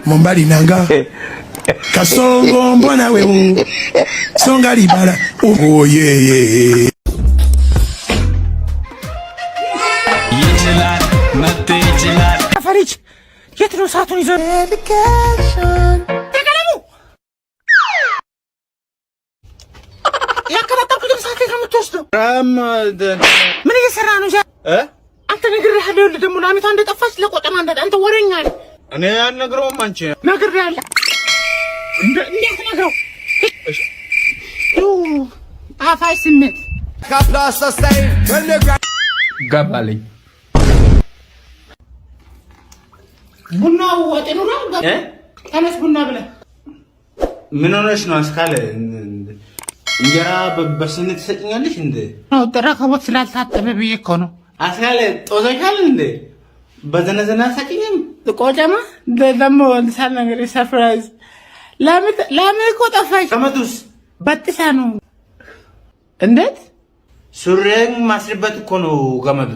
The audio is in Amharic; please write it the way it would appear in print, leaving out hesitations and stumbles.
Mombali nanga kasongo mbona wewe songa libala oh yeah ይችላል መጥቶ ይችላል አፈሪች የት ነው ሰዓቱን ይዞ ተቀለሙ ያከራጣኩት ሰዓት ከምትወስደው ምን እየሰራ ነው አንተ ነግሬሃለሁ ደግሞ ላሚቷ እንደጠፋች ለቆጠማ አንተ ወሬኛ ነህ እኔ ያልነግረውም አንቺ ነግሬሃለሁ እንዴት ነግረው አፋይ ስሜት ገባልኝ ቡናው ወጥ ነው ተነስ ቡና ብለህ ምን ሆነሽ ነው አስካለ እንጀራ በስነ ትሰጭኛለሽ እንዴ ነው ተራከቦት ስላልታጠበ ብዬ እኮ ነው አስካለ ጦዘሻል እንዴ በዘነዘና ሰጭኝም ቆጨማ ደግሞ እንሳል ነገር ሰርፕራይዝ ለምን እኮ ጠፋሽ ከመቱስ በጥሳ ነው እንዴት ሱሬን ማስርበት እኮ ነው ገመዱ